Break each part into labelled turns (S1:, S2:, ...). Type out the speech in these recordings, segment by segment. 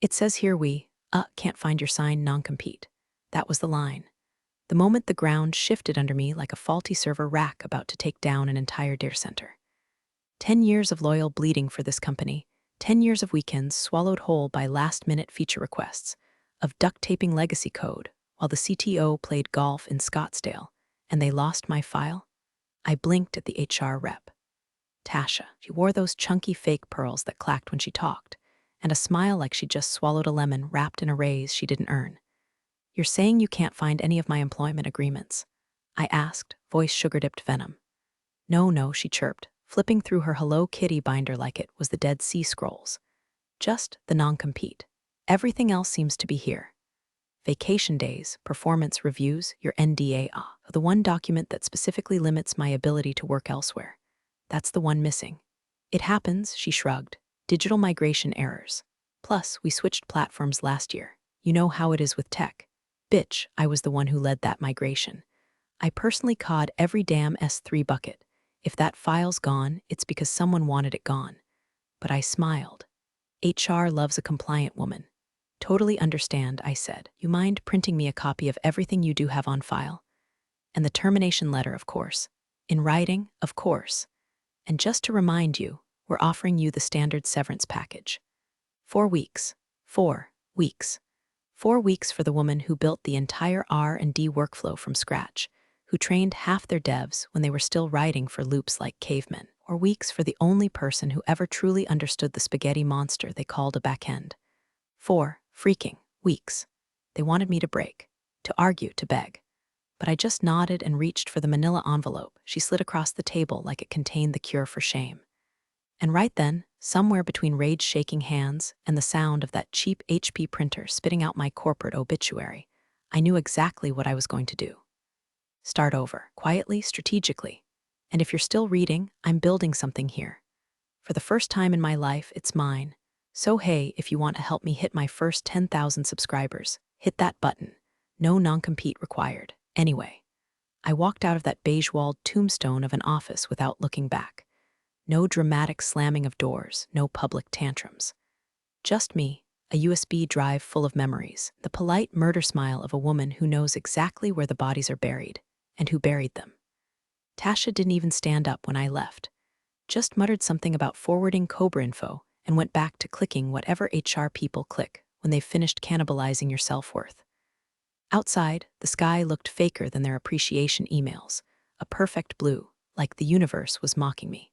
S1: It says here can't find your sign non-compete. That was the line. The moment the ground shifted under me like a faulty server rack about to take down an entire data center. 10 years of loyal bleeding for this company, 10 years of weekends swallowed whole by last-minute feature requests, of duct-taping legacy code while the CTO played golf in Scottsdale, and they lost my file. I blinked at the HR rep. Tasha. She wore those chunky fake pearls that clacked when she talked, and a smile like she'd just swallowed a lemon wrapped in a raise she didn't earn. "You're saying you can't find any of my employment agreements?" I asked, voice sugar-dipped venom. No, she chirped, flipping through her Hello Kitty binder like it was the Dead Sea Scrolls. "Just the non-compete. Everything else seems to be here. Vacation days, performance reviews, your NDA, the one document that specifically limits my ability to work elsewhere. That's the one missing." "It happens," she shrugged. "Digital migration errors. Plus, we switched platforms last year. You know how it is with tech." Bitch, I was the one who led that migration. I personally cawed every damn S3 bucket. If that file's gone, it's because someone wanted it gone. But I smiled. HR loves a compliant woman. "Totally understand," I said. "You mind printing me a copy of everything you do have on file? And the termination letter, of course. In writing, of course. And just to remind you, we're offering you the standard severance package. 4 weeks. 4 weeks. 4 weeks for the woman who built the entire R&D workflow from scratch, who trained half their devs when they were still writing for loops like cavemen, or weeks for the only person who ever truly understood the spaghetti monster they called a backend. 4 freaking weeks. They wanted me to break, to argue, to beg. But I just nodded and reached for the manila envelope she slid across the table like it contained the cure for shame. And right then, somewhere between rage-shaking hands and the sound of that cheap HP printer spitting out my corporate obituary, I knew exactly what I was going to do. Start over, quietly, strategically. And if you're still reading, I'm building something here. For the first time in my life, it's mine. So hey, if you want to help me hit my first 10,000 subscribers, hit that button. No non-compete required. Anyway, I walked out of that beige-walled tombstone of an office without looking back. No dramatic slamming of doors, no public tantrums. Just me, a USB drive full of memories, the polite murder smile of a woman who knows exactly where the bodies are buried, and who buried them. Tasha didn't even stand up when I left, just muttered something about forwarding Cobra info and went back to clicking whatever HR people click when they've finished cannibalizing your self-worth. Outside, the sky looked faker than their appreciation emails, a perfect blue, like the universe was mocking me.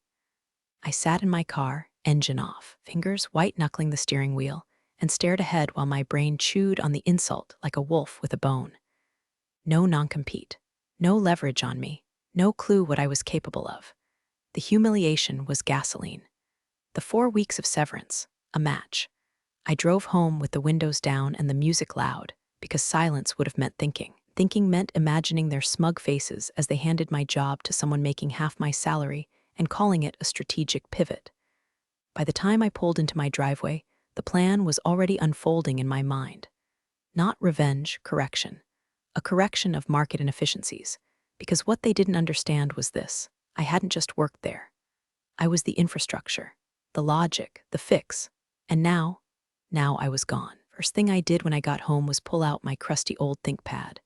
S1: I sat in my car, engine off, fingers white-knuckling the steering wheel, and stared ahead while my brain chewed on the insult like a wolf with a bone. No non-compete, no leverage on me, no clue what I was capable of. The humiliation was gasoline. The 4 weeks of severance, a match. I drove home with the windows down and the music loud, because silence would have meant thinking. Thinking meant imagining their smug faces as they handed my job to someone making half my salary and calling it a strategic pivot. By the time I pulled into my driveway, the plan was already unfolding in my mind. Not revenge, correction. A correction of market inefficiencies. Because what they didn't understand was this: I hadn't just worked there. I was the infrastructure, the logic, the fix. And now I was gone. First thing I did when I got home was pull out my crusty old ThinkPad,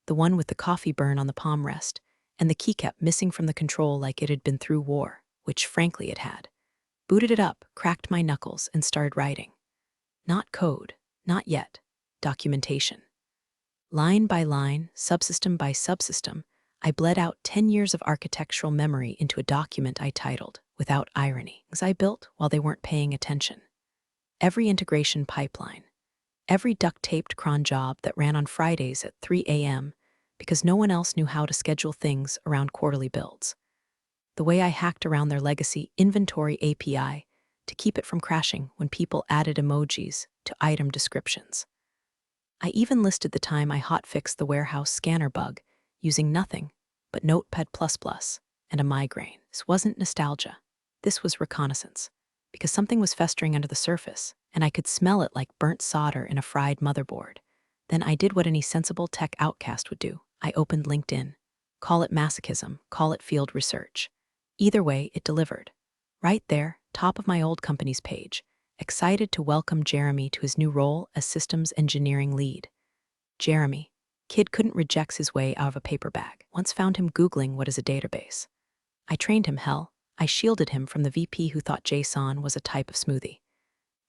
S1: the one with the coffee burn on the palm rest, and the keycap missing from the control like it had been through war, which frankly it had. Booted it up, cracked my knuckles, and started writing. Not code, not yet. Documentation. Line by line, subsystem by subsystem, I bled out 10 years of architectural memory into a document I titled, without irony, things I built while they weren't paying attention. Every integration pipeline. Every duct-taped cron job that ran on Fridays at 3 a.m. because no one else knew how to schedule things around quarterly builds. The way I hacked around their legacy inventory API to keep it from crashing when people added emojis to item descriptions. I even listed the time I hotfixed the warehouse scanner bug using nothing but Notepad++ and a migraine. This wasn't nostalgia. This was reconnaissance, because something was festering under the surface, and I could smell it like burnt solder in a fried motherboard. Then I did what any sensible tech outcast would do. I opened LinkedIn. Call it masochism, call it field research. Either way, it delivered. Right there, top of my old company's page, excited to welcome Jeremy to his new role as systems engineering lead. Jeremy, kid couldn't reject his way out of a paper bag. Once found him Googling what is a database. I trained him, hell. I shielded him from the VP who thought JSON was a type of smoothie.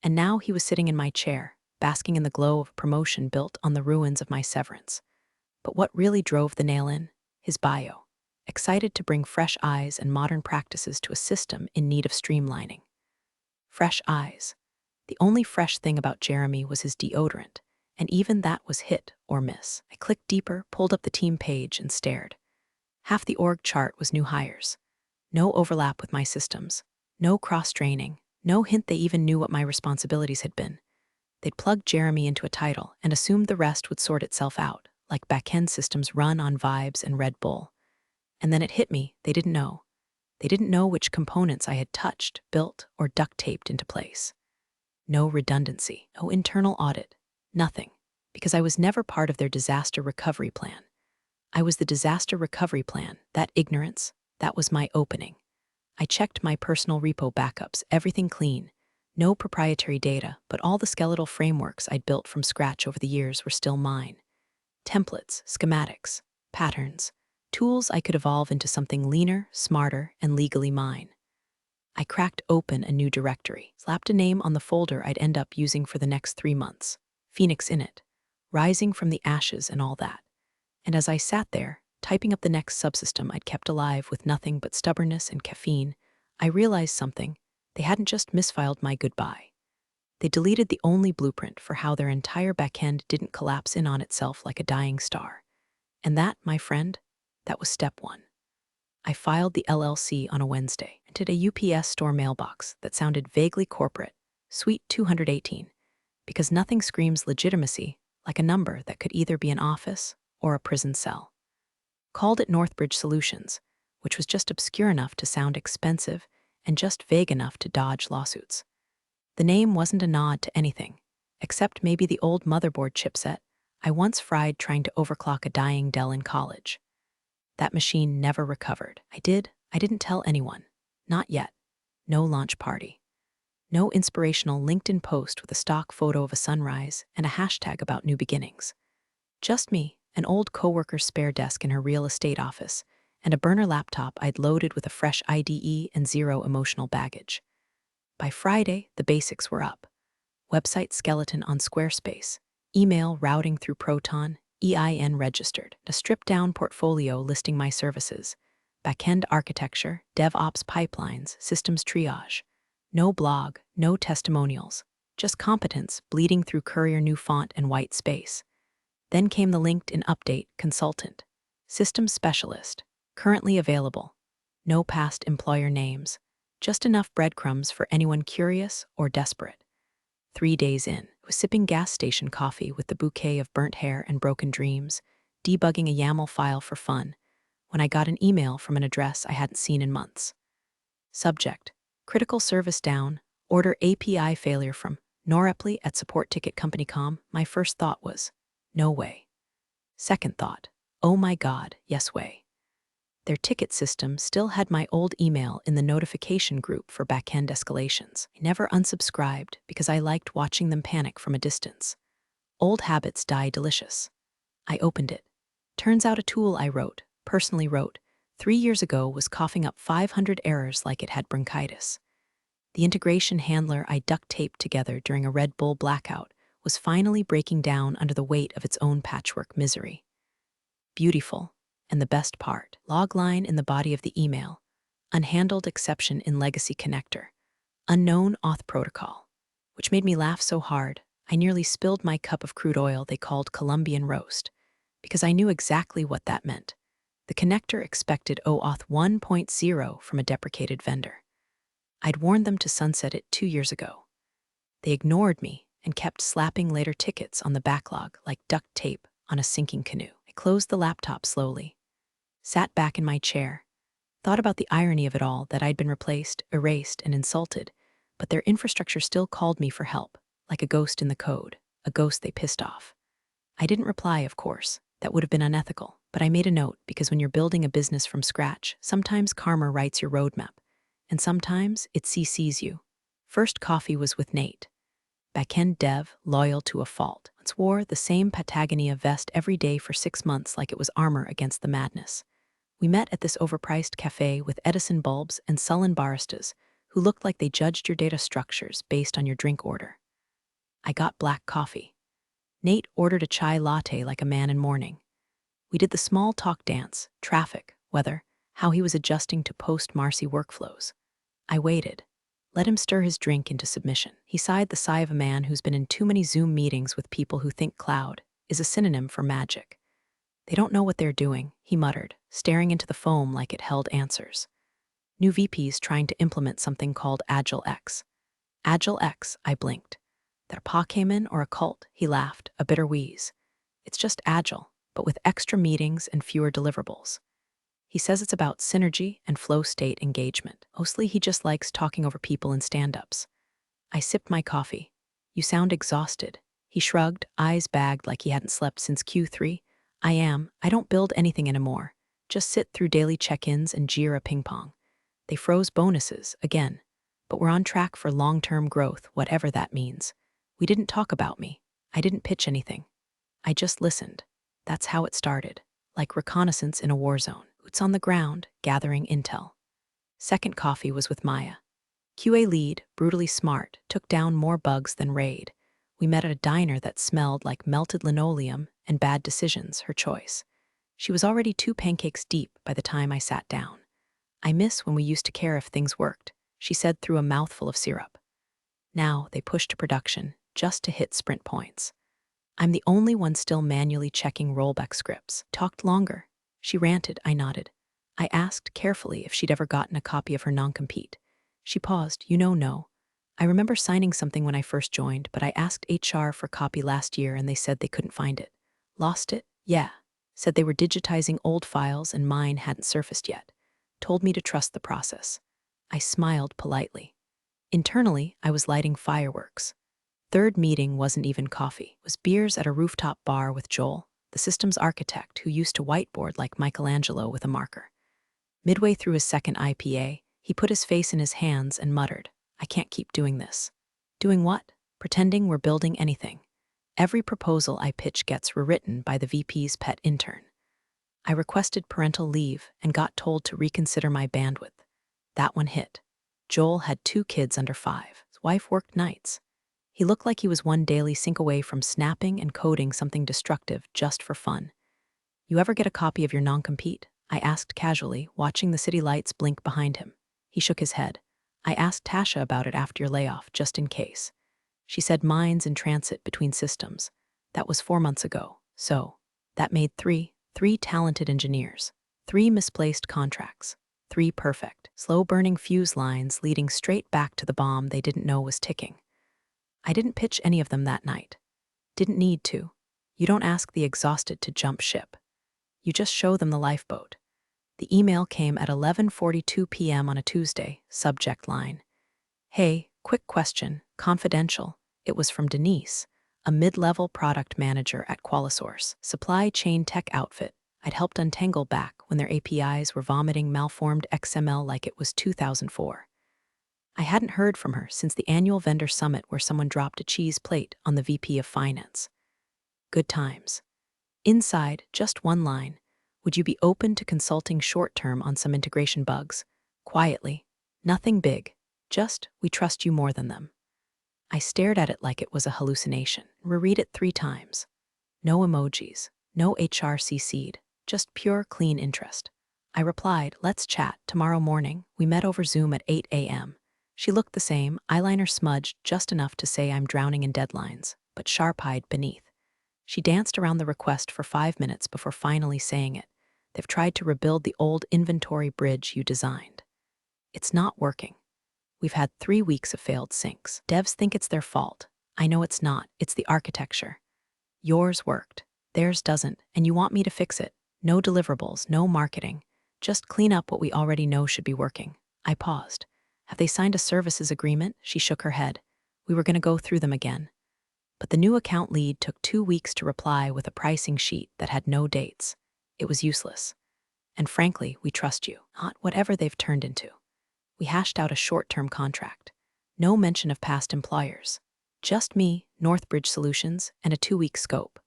S1: And now he was sitting in my chair, basking in the glow of a promotion built on the ruins of my severance. But what really drove the nail in? His bio. Excited to bring fresh eyes and modern practices to a system in need of streamlining. Fresh eyes. The only fresh thing about Jeremy was his deodorant, and even that was hit or miss. I clicked deeper, pulled up the team page, and stared. Half the org chart was new hires. No overlap with my systems. No cross-training. No hint they even knew what my responsibilities had been. They'd plugged Jeremy into a title and assumed the rest would sort itself out, like back-end systems run on vibes and Red Bull. And then it hit me, they didn't know. They didn't know which components I had touched, built, or duct-taped into place. No redundancy, no internal audit, nothing, because I was never part of their disaster recovery plan. I was the disaster recovery plan, that ignorance, that was my opening. I checked my personal repo backups, everything clean. No proprietary data, but all the skeletal frameworks I'd built from scratch over the years were still mine. Templates, schematics, patterns, tools I could evolve into something leaner, smarter, and legally mine. I cracked open a new directory, slapped a name on the folder I'd end up using for the next 3 months. Phoenix in it, rising from the ashes and all that. And as I sat there, typing up the next subsystem I'd kept alive with nothing but stubbornness and caffeine, I realized something. They hadn't just misfiled my goodbye. They deleted the only blueprint for how their entire backend didn't collapse in on itself like a dying star. And that, my friend, that was step 1. I filed the LLC on a Wednesday, entered a UPS store mailbox that sounded vaguely corporate, Suite 218, because nothing screams legitimacy like a number that could either be an office or a prison cell. Called it Northbridge Solutions, which was just obscure enough to sound expensive and just vague enough to dodge lawsuits. The name wasn't a nod to anything, except maybe the old motherboard chipset I once fried trying to overclock a dying Dell in college. That machine never recovered. I didn't tell anyone. Not yet. No launch party. No inspirational LinkedIn post with a stock photo of a sunrise and a hashtag about new beginnings. Just me, an old coworker's spare desk in her real estate office, and a burner laptop I'd loaded with a fresh IDE and zero emotional baggage. By Friday, the basics were up. Website skeleton on Squarespace, email routing through Proton, EIN registered, a stripped-down portfolio listing my services, backend architecture, DevOps pipelines, systems triage. No blog, no testimonials, just competence bleeding through Courier new font and white space. Then came the LinkedIn update, consultant, systems specialist, currently available. No past employer names, just enough breadcrumbs for anyone curious or desperate. 3 days in, I was sipping gas station coffee with the bouquet of burnt hair and broken dreams, debugging a YAML file for fun, when I got an email from an address I hadn't seen in months. Subject: critical service down, order API failure from Norepli at support ticket company com. My first thought was, no way. Second thought, oh my God, yes way. Their ticket system still had my old email in the notification group for backend escalations. I never unsubscribed because I liked watching them panic from a distance. Old habits die delicious. I opened it. Turns out a tool I personally wrote, 3 years ago was coughing up 500 errors like it had bronchitis. The integration handler I duct taped together during a Red Bull blackout was finally breaking down under the weight of its own patchwork misery. Beautiful. And the best part, log line in the body of the email, unhandled exception in legacy connector, unknown auth protocol, which made me laugh so hard I nearly spilled my cup of crude oil they called Colombian roast, because I knew exactly what that meant. The connector expected OAuth 1.0 from a deprecated vendor. I'd warned them to sunset it 2 years ago. They ignored me and kept slapping later tickets on the backlog like duct tape on a sinking canoe. I closed the laptop slowly, sat back in my chair, thought about the irony of it all, that I'd been replaced, erased, and insulted, but their infrastructure still called me for help, like a ghost in the code, a ghost they pissed off. I didn't reply, of course. That would have been unethical, but I made a note because when you're building a business from scratch, sometimes karma writes your roadmap, and sometimes it CCs you. First coffee was with Nate, Backend dev, loyal to a fault. Once wore the same Patagonia vest every day for 6 months like it was armor against the madness. We met at this overpriced cafe with Edison bulbs and sullen baristas who looked like they judged your data structures based on your drink order. I got black coffee. Nate ordered a chai latte like a man in mourning. We did the small talk dance, traffic, weather, how he was adjusting to post-Marcy workflows. I waited. Let him stir his drink into submission. He sighed the sigh of a man who's been in too many Zoom meetings with people who think cloud is a synonym for magic. They don't know what they're doing, he muttered, staring into the foam like it held answers. New VP's trying to implement something called Agile X. Agile X, I blinked. That Pa came in or a cult, he laughed, a bitter wheeze. It's just Agile, but with extra meetings and fewer deliverables. He says it's about synergy and flow state engagement. Mostly he just likes talking over people in stand-ups. I sipped my coffee. You sound exhausted. He shrugged, eyes bagged like he hadn't slept since Q3. I don't build anything anymore. Just sit through daily check-ins and Jira ping-pong. They froze bonuses, again. But we're on track for long-term growth, whatever that means. We didn't talk about me. I didn't pitch anything. I just listened. That's how it started, like reconnaissance in a war zone. Boots on the ground, gathering intel. Second coffee was with Maya. QA lead, brutally smart, took down more bugs than Raid. We met at a diner that smelled like melted linoleum and bad decisions, her choice. She was already 2 pancakes deep by the time I sat down. I miss when we used to care if things worked, she said through a mouthful of syrup. Now they push to production, just to hit sprint points. I'm the only one still manually checking rollback scripts. Talked longer. She ranted, I nodded. I asked carefully if she'd ever gotten a copy of her non-compete. She paused, no. I remember signing something when I first joined, but I asked HR for a copy last year and they said they couldn't find it. Lost it? Yeah. Said they were digitizing old files and mine hadn't surfaced yet. Told me to trust the process. I smiled politely. Internally, I was lighting fireworks. Third meeting wasn't even coffee. It was beers at a rooftop bar with Joel, the systems architect who used to whiteboard like Michelangelo with a marker. Midway through his second IPA, he put his face in his hands and muttered, I can't keep doing this. Doing what? Pretending we're building anything. Every proposal I pitch gets rewritten by the VP's pet intern. I requested parental leave and got told to reconsider my bandwidth. That one hit. Joel had 2 kids under 5. His wife worked nights. He looked like he was one daily sync away from snapping and coding something destructive just for fun. You ever get a copy of your non-compete? I asked casually, watching the city lights blink behind him. He shook his head. I asked Tasha about it after your layoff, just in case. She said mine's in transit between systems. That was 4 months ago. So, that made three talented engineers, 3 misplaced contracts, 3 perfect, slow-burning fuse lines leading straight back to the bomb they didn't know was ticking. I didn't pitch any of them that night. Didn't need to. You don't ask the exhausted to jump ship. You just show them the lifeboat. The email came at 11:42 p.m. on a Tuesday, subject line. Hey, quick question, confidential. It was from Denise, a mid-level product manager at Qualisource, supply chain tech outfit I'd helped untangle back when their APIs were vomiting malformed XML like it was 2004. I hadn't heard from her since the annual vendor summit where someone dropped a cheese plate on the VP of Finance. Good times. Inside, just one line. Would you be open to consulting short-term on some integration bugs? Quietly. Nothing big. Just, we trust you more than them. I stared at it like it was a hallucination. Reread it 3 times. No emojis. No HR CC'd. Just pure, clean interest. I replied, let's chat, tomorrow morning. We met over Zoom at 8 a.m. She looked the same, eyeliner smudged just enough to say I'm drowning in deadlines, but sharp-eyed beneath. She danced around the request for 5 minutes before finally saying it. They've tried to rebuild the old inventory bridge you designed. It's not working. We've had 3 weeks of failed syncs. Devs think it's their fault. I know it's not. It's the architecture. Yours worked. Theirs doesn't, and you want me to fix it. No deliverables, no marketing. Just clean up what we already know should be working. I paused. Have they signed a services agreement? She shook her head. We were going to go through them again. But the new account lead took 2 weeks to reply with a pricing sheet that had no dates. It was useless. And frankly, we trust you, not whatever they've turned into. We hashed out a short-term contract. No mention of past employers. Just me, Northbridge Solutions, and a 2-week scope.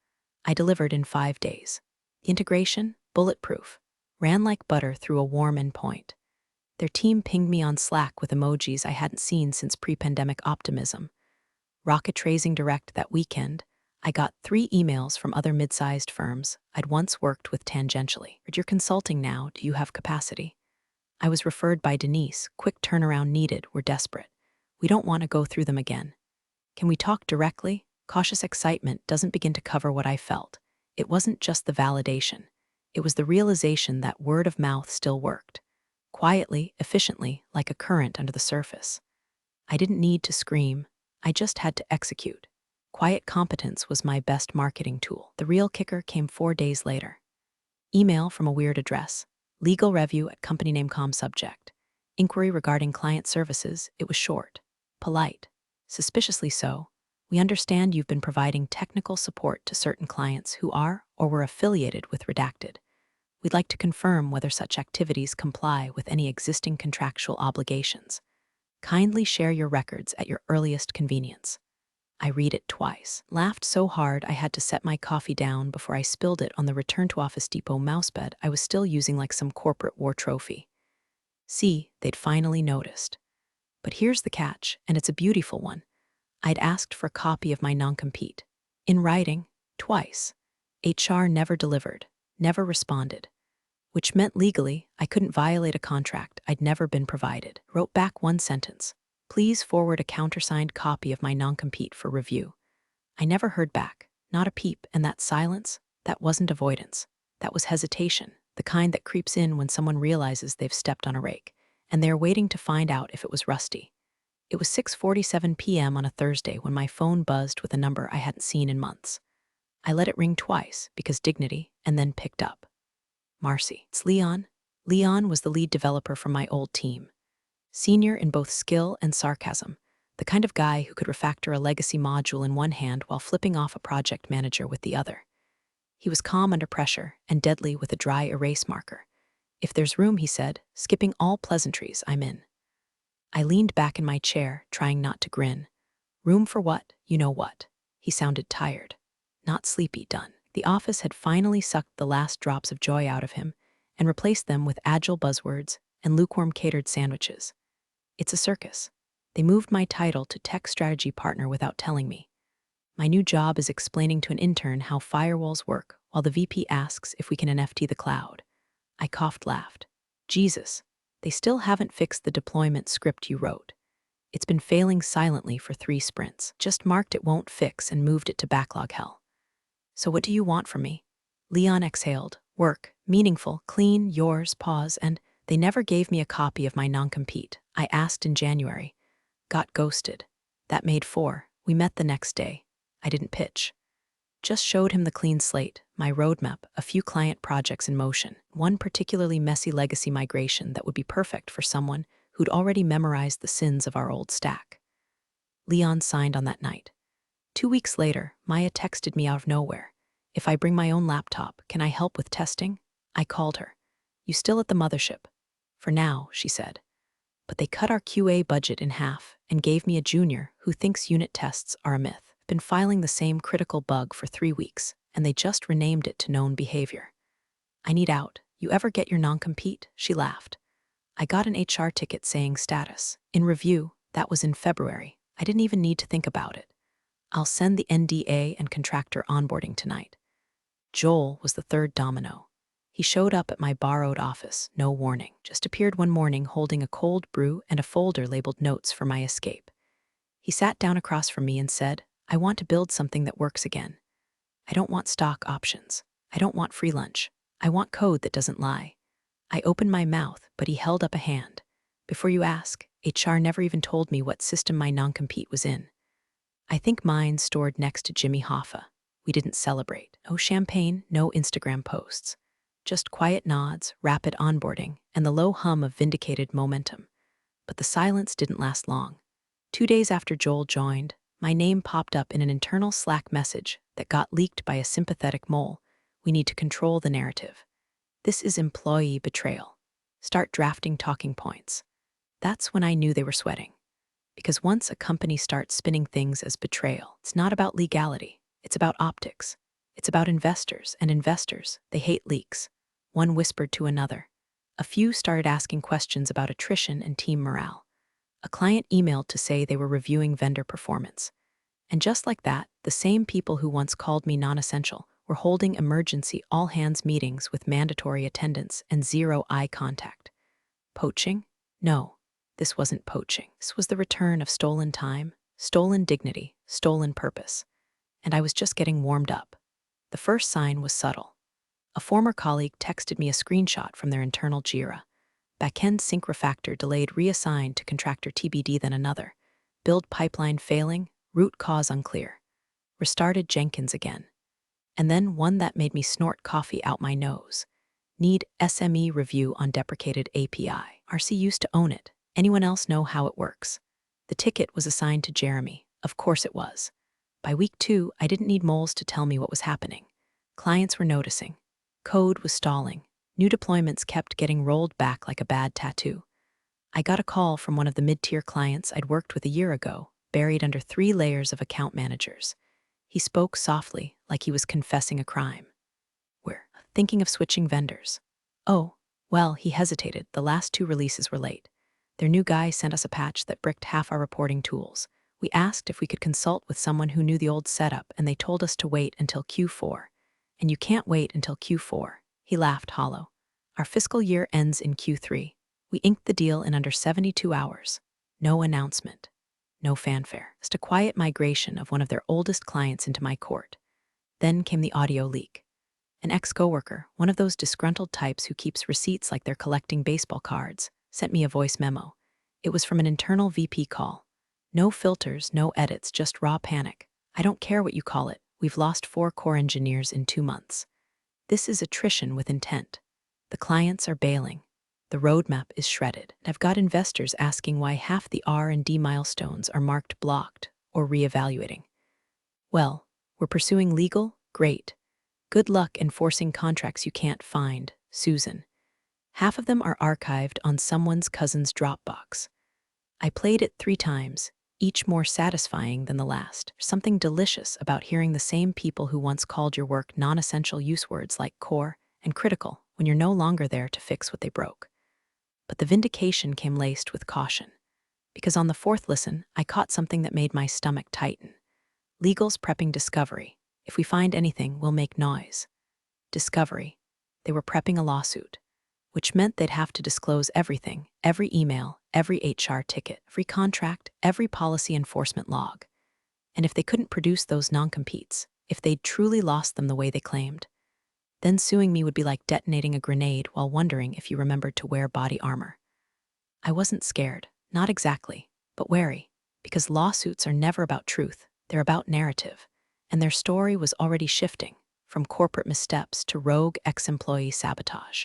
S1: I delivered in 5 days. The integration, bulletproof, ran like butter through a warm endpoint. Their team pinged me on Slack with emojis I hadn't seen since pre-pandemic optimism. Rocket raising direct that weekend, I got 3 emails from other mid-sized firms I'd once worked with tangentially. You're consulting now, do you have capacity? I was referred by Denise, quick turnaround needed, we're desperate. We don't want to go through them again. Can we talk directly? Cautious excitement doesn't begin to cover what I felt. It wasn't just the validation. It was the realization that word of mouth still worked. Quietly, efficiently, like a current under the surface. I didn't need to scream. I just had to execute. Quiet competence was my best marketing tool. The real kicker came 4 days later. Email from a weird address. Legal review at company name com subject. Inquiry regarding client services. It was short. Polite. Suspiciously so. We understand you've been providing technical support to certain clients who are or were affiliated with Redacted. We'd like to confirm whether such activities comply with any existing contractual obligations. Kindly share your records at your earliest convenience. I read it twice. Laughed so hard I had to set my coffee down before I spilled it on the Return to Office Depot mousebed I was still using like some corporate war trophy. See, they'd finally noticed. But here's the catch, and it's a beautiful one. I'd asked for a copy of my non-compete. In writing, twice. HR never delivered, never responded. Which meant legally, I couldn't violate a contract I'd never been provided. Wrote back one sentence. Please forward a countersigned copy of my non-compete for review. I never heard back, not a peep, and that silence, that wasn't avoidance. That was hesitation, the kind that creeps in when someone realizes they've stepped on a rake, and they're waiting to find out if it was rusty. It was 6:47 p.m. on a Thursday when my phone buzzed with a number I hadn't seen in months. I let it ring twice, because dignity, and then picked up. Marcy. It's Leon. Leon was the lead developer from my old team. Senior in both skill and sarcasm, the kind of guy who could refactor a legacy module in one hand while flipping off a project manager with the other. He was calm under pressure and deadly with a dry erase marker. If there's room, he said, skipping all pleasantries, I'm in. I leaned back in my chair, trying not to grin. Room for what? You know what? He sounded tired. Not sleepy, done. The office had finally sucked the last drops of joy out of him and replaced them with agile buzzwords and lukewarm catered sandwiches. It's a circus. They moved my title to tech strategy partner without telling me. My new job is explaining to an intern how firewalls work while the VP asks if we can NFT the cloud. I laughed. Jesus, they still haven't fixed the deployment script you wrote. It's been failing silently for 3 sprints. Just marked it won't fix and moved it to backlog hell. So what do you want from me? Leon exhaled. Work, meaningful, clean, yours, pause, and they never gave me a copy of my non-compete. I asked in January. Got ghosted. That made 4. We met the next day. I didn't pitch. Just showed him the clean slate, my roadmap, a few client projects in motion, one particularly messy legacy migration that would be perfect for someone who'd already memorized the sins of our old stack. Leon signed on that night. 2 weeks later, Maya texted me out of nowhere. If I bring my own laptop, can I help with testing? I called her. You still at the mothership? For now, she said. But they cut our QA budget in half and gave me a junior who thinks unit tests are a myth. Been filing the same critical bug for 3 weeks, and they just renamed it to known behavior. I need out. You ever get your non-compete? She laughed. I got an HR ticket saying status. In review, that was in February. I didn't even need to think about it. I'll send the NDA and contractor onboarding tonight. Joel was the third domino. He showed up at my borrowed office, no warning. Just appeared one morning holding a cold brew and a folder labeled notes for my escape. He sat down across from me and said, I want to build something that works again. I don't want stock options. I don't want free lunch. I want code that doesn't lie. I opened my mouth, but he held up a hand. Before you ask, HR never even told me what system my non-compete was in. I think mine stored next to Jimmy Hoffa. We didn't celebrate. No champagne, no Instagram posts. Just quiet nods, rapid onboarding, and the low hum of vindicated momentum. But the silence didn't last long. 2 days after Joel joined, my name popped up in an internal Slack message that got leaked by a sympathetic mole. We need to control the narrative. This is employee betrayal. Start drafting talking points. That's when I knew they were sweating. Because once a company starts spinning things as betrayal, it's not about legality, it's about optics. It's about investors, and investors, they hate leaks. One whispered to another. A few started asking questions about attrition and team morale. A client emailed to say they were reviewing vendor performance. And just like that, the same people who once called me non-essential were holding emergency all-hands meetings with mandatory attendance and zero eye contact. Poaching? No, this wasn't poaching. This was the return of stolen time, stolen dignity, stolen purpose. And I was just getting warmed up. The first sign was subtle. A former colleague texted me a screenshot from their internal JIRA. Backend sync refactor delayed reassigned to contractor TBD then another. Build pipeline failing, root cause unclear. Restarted Jenkins again. And then one that made me snort coffee out my nose. Need SME review on deprecated API. RC used to own it. Anyone else know how it works? The ticket was assigned to Jeremy. Of course it was. By week 2, I didn't need moles to tell me what was happening. Clients were noticing. Code was stalling. New deployments kept getting rolled back like a bad tattoo. I got a call from one of the mid-tier clients I'd worked with a year ago, buried under 3 layers of account managers. He spoke softly, like he was confessing a crime. We're thinking of switching vendors. Oh, well, he hesitated. The last 2 releases were late. Their new guy sent us a patch that bricked half our reporting tools. We asked if we could consult with someone who knew the old setup, and they told us to wait until Q4. And you can't wait until Q4. He laughed hollow. Our fiscal year ends in Q3. We inked the deal in under 72 hours. No announcement. No fanfare. Just a quiet migration of one of their oldest clients into my court. Then came the audio leak. An ex-coworker, one of those disgruntled types who keeps receipts like they're collecting baseball cards, sent me a voice memo. It was from an internal VP call. No filters, no edits, just raw panic. I don't care what you call it. We've lost 4 core engineers in 2 months. This is attrition with intent. The clients are bailing. The roadmap is shredded. I've got investors asking why half the R&D milestones are marked blocked or reevaluating. Well, we're pursuing legal? Great. Good luck enforcing contracts you can't find, Susan. Half of them are archived on someone's cousin's Dropbox. I played it 3 times, each more satisfying than the last. Something delicious about hearing the same people who once called your work non-essential use words like core and critical when you're no longer there to fix what they broke. But the vindication came laced with caution. Because on the 4th listen, I caught something that made my stomach tighten. Legal's prepping discovery. If we find anything, we'll make noise. Discovery. They were prepping a lawsuit, which meant they'd have to disclose everything, every email, every HR ticket, every contract, every policy enforcement log. And if they couldn't produce those non-competes, if they'd truly lost them the way they claimed, then suing me would be like detonating a grenade while wondering if you remembered to wear body armor. I wasn't scared, not exactly, but wary, because lawsuits are never about truth, they're about narrative, and their story was already shifting, from corporate missteps to rogue ex-employee sabotage.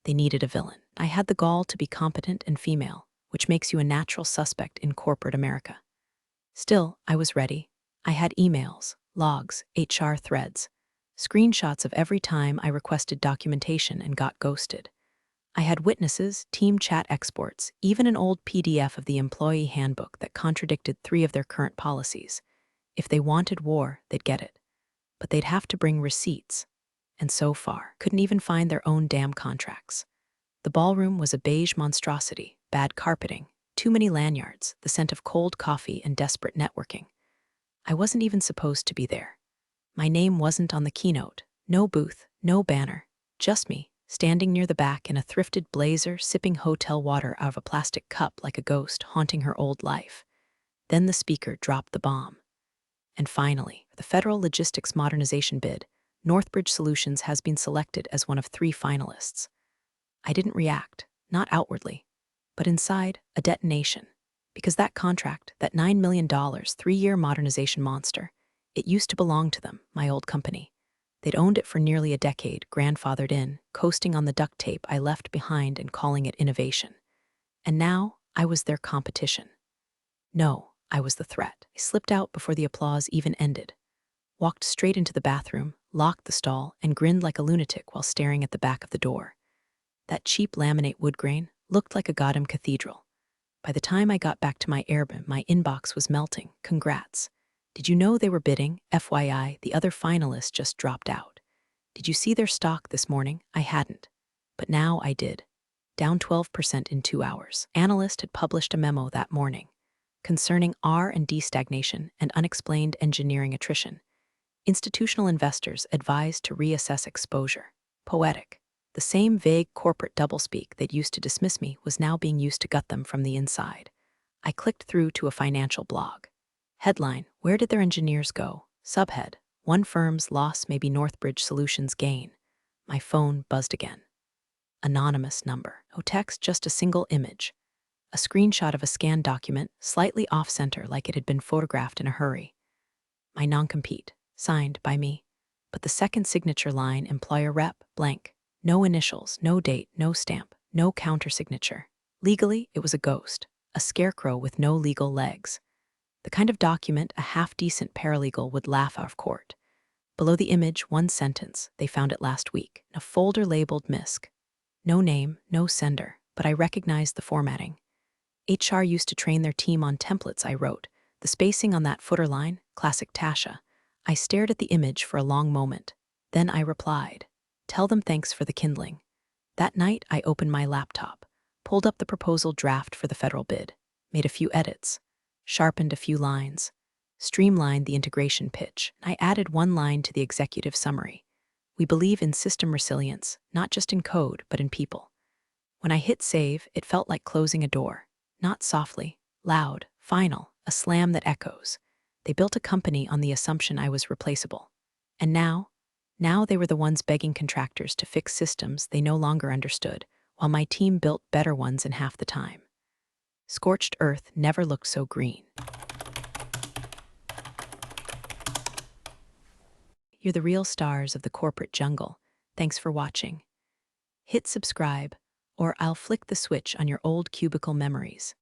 S1: They needed a villain. I had the gall to be competent and female, which makes you a natural suspect in corporate America. Still, I was ready. I had emails, logs, HR threads, screenshots of every time I requested documentation and got ghosted. I had witnesses, team chat exports, even an old PDF of the employee handbook that contradicted 3 of their current policies. If they wanted war, they'd get it. But they'd have to bring receipts. And so far, couldn't even find their own damn contracts. The ballroom was a beige monstrosity, bad carpeting, too many lanyards, the scent of cold coffee and desperate networking. I wasn't even supposed to be there. My name wasn't on the keynote, no booth, no banner, just me, standing near the back in a thrifted blazer, sipping hotel water out of a plastic cup like a ghost haunting her old life. Then the speaker dropped the bomb. And finally, the Federal Logistics Modernization bid, Northbridge Solutions has been selected as one of 3 finalists. I didn't react, not outwardly, but inside, a detonation. Because that contract, that $9 million 3-year modernization monster, it used to belong to them, my old company. They'd owned it for nearly a decade, grandfathered in, coasting on the duct tape I left behind and calling it innovation. And now, I was their competition. No, I was the threat. I slipped out before the applause even ended, walked straight into the bathroom, locked the stall, and grinned like a lunatic while staring at the back of the door. That cheap laminate wood grain looked like a Gotham cathedral. By the time I got back to my airbnb, my inbox was melting. Congrats. Did you know they were bidding? FYI, the other finalist just dropped out. Did you see their stock this morning? I hadn't. But now I did. Down 12% in 2 hours. Analyst had published a memo that morning concerning R&D stagnation and unexplained engineering attrition. Institutional investors advised to reassess exposure. Poetic. The same vague corporate doublespeak that used to dismiss me was now being used to gut them from the inside. I clicked through to a financial blog. Headline, Where did their engineers go? Subhead, One firm's loss may be Northbridge Solutions' gain. My phone buzzed again. Anonymous number. No text, just a single image. A screenshot of a scanned document, slightly off-center like it had been photographed in a hurry. My non-compete, signed by me. But the second signature line, employer rep, blank. No initials, no date, no stamp, no countersignature. Legally, it was a ghost, a scarecrow with no legal legs. The kind of document a half-decent paralegal would laugh out of court. Below the image, one sentence, they found it last week, in a folder labeled MISC. No name, no sender, but I recognized the formatting. HR used to train their team on templates, I wrote. The spacing on that footer line, classic Tasha. I stared at the image for a long moment. Then I replied, Tell them thanks for the kindling. That night, I opened my laptop, pulled up the proposal draft for the federal bid, made a few edits, sharpened a few lines, streamlined the integration pitch. I added one line to the executive summary. We believe in system resilience, not just in code, but in people. When I hit save, it felt like closing a door. Not softly, loud, final, a slam that echoes. They built a company on the assumption I was replaceable. And now they were the ones begging contractors to fix systems they no longer understood, while my team built better ones in half the time. Scorched earth never looked so green. You're the real stars of the corporate jungle. Thanks for watching. Hit subscribe, or I'll flick the switch on your old cubicle memories.